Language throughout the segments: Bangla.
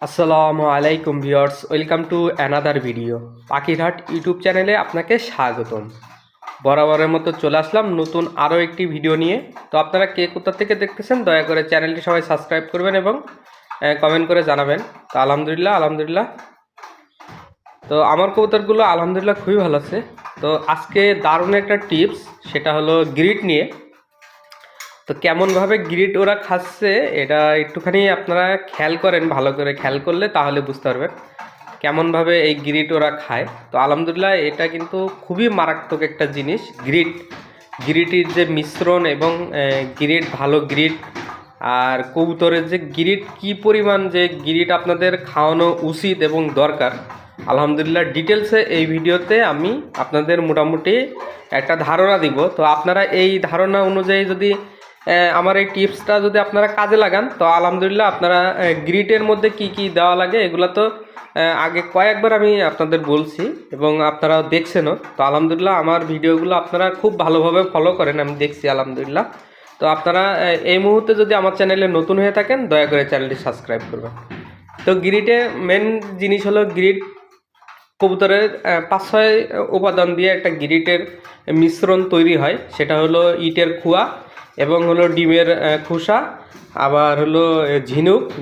আসসালামু আলাইকুম viewers, welcome to another video. পাখিরহাট YouTube চ্যানেলে আপনাকে স্বাগতম। বরাবরের মতো চলে আসলাম নতুন আরও একটি ভিডিও নিয়ে। তো আপনারা কে কোথা থেকে দেখতেছেন দয়া করে চ্যানেলটি সবাই সাবস্ক্রাইব করবেন এবং কমেন্ট করে জানাবেন। তো আলহামদুলিল্লাহ তো আমার কবুতরগুলো আলহামদুলিল্লাহ খুবই ভালো আছে। তো আজকে দারুণ একটা টিপস, সেটা হলো গ্রিড নিয়ে। তো কেমনভাবে গ্রিড ওরা খাচ্ছে এটা একটুখানি আপনারা খেয়াল করেন, ভালো করে খেয়াল করলে তাহলে বুঝতে পারবেন কেমনভাবে এই গ্রিড ওরা খায়। তো আলহামদুলিল্লাহ এটা কিন্তু খুবই মারাত্মক একটা জিনিস। গ্রিটির যে মিশ্রণ এবং গ্রিড ভালো গ্রিড আর কবুতরের যে গ্রিড কী পরিমাণ যে গ্রিড আপনাদের খাওয়ানো উচিত এবং দরকার, আলহামদুলিল্লাহ ডিটেলসে এই ভিডিওতে আমি আপনাদের মোটামুটি একটা ধারণা দিব। তো আপনারা এই ধারণা অনুযায়ী যদি আমার এই টিপসটা যদি আপনারা কাজে লাগান, তো আলহামদুলিল্লাহ আপনারা গ্রিটের মধ্যে কি কি দেওয়া লাগে এগুলো তো আগে কয়েকবার আমি আপনাদের বলছি এবং আপনারা দেখছেনও। তো আলহামদুলিল্লাহ আমার ভিডিওগুলো আপনারা খুব ভালোভাবে ফলো করেন, আমি দেখছি আলহামদুলিল্লাহ। তো আপনারা এই মুহূর্তে যদি আমার চ্যানেলে নতুন হয়ে থাকেন দয়া করে চ্যানেলটি সাবস্ক্রাইব করবেন। তো গ্রিডে মেন জিনিস হলো গ্রিড কবুতরের 5-6 উপাদান দিয়ে একটা গ্রিটের মিশ্রণ তৈরি হয়। সেটা হলো ইটের খোয়া এবং হলো ডিমের খোসা, আবার হলো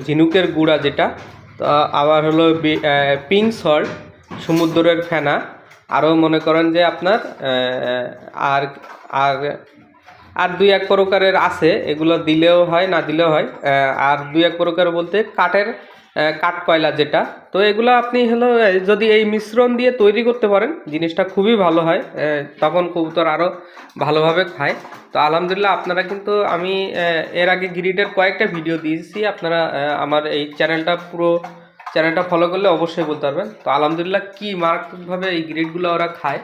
ঝিনুকের গুঁড়া যেটা, তো আবার হলো পিঙ্ক সল্ট, সমুদ্রের ফেনা, আরও মনে করেন যে আপনার আর আর আর দুই এক প্রকারের আছে, এগুলো দিলেও হয় না দিলেও হয়। আর দুই এক প্রকার বলতে কাঠ কয়লা যেটা। তো এগুলো আপনি হলো যদি এই মিশ্রণ দিয়ে তৈরি করতে পারেন জিনিসটা খুবই ভালো হয়, তখন কবুতর আরও ভালোভাবে খায়। তো আলহামদুলিল্লাহ আপনারা কিন্তু আমি এর আগে গ্রিডের কয়েকটা ভিডিও দিয়েছি, আপনারা আমার এই চ্যানেলটা ফলো করলে অবশ্যই বলতে পারবেন। তো আলহামদুলিল্লাহ কী মারাত্মকভাবে এই গ্রিডগুলো ওরা খায়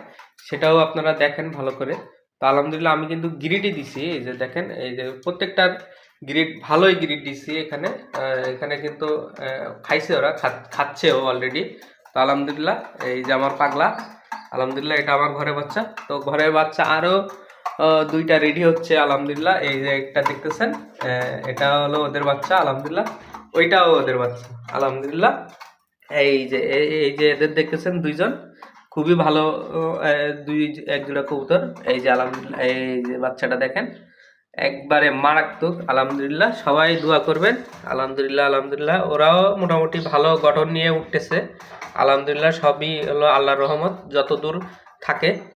সেটাও আপনারা দেখেন ভালো করে। তো আলহামদুলিল্লাহ আমি কিন্তু গ্রিডই দিছি, এই যে দেখেন, এই যে প্রত্যেকটার গ্রিড ভালোই গ্রিড দিছি এখানে। এখানে কিন্তু খাইছে ওরা, খাচ্ছেও অলরেডি। তো আলহামদুলিল্লাহ এই যে আমার পাগলা, আলহামদুলিল্লাহ এটা আমার ঘরের বাচ্চা। তো ঘরের বাচ্চা আরও দুইটা রেডি হচ্ছে আলহামদুলিল্লাহ। এই যে একটা দেখতেছেন, এটা হলো ওদের বাচ্চা আলহামদুলিল্লাহ, ওইটাও ওদের বাচ্চা আলহামদুলিল্লাহ। এই যে এদের দেখতেছেন দুইজন খুবই ভালো, এক জোড়া কবুতর। এই যে আলহামদুলিল্লাহ এই যে বাচ্চাটা দেখেন একবারে মারাত্মক আলহামদুলিল্লাহ। সবাই দোয়া করবেন আলহামদুলিল্লাহ ওরাও মোটামুটি ভালো গঠন নিয়ে উঠতেছে আলহামদুলিল্লাহ। সবই হলো আল্লাহর রহমত, যত দূর থাকে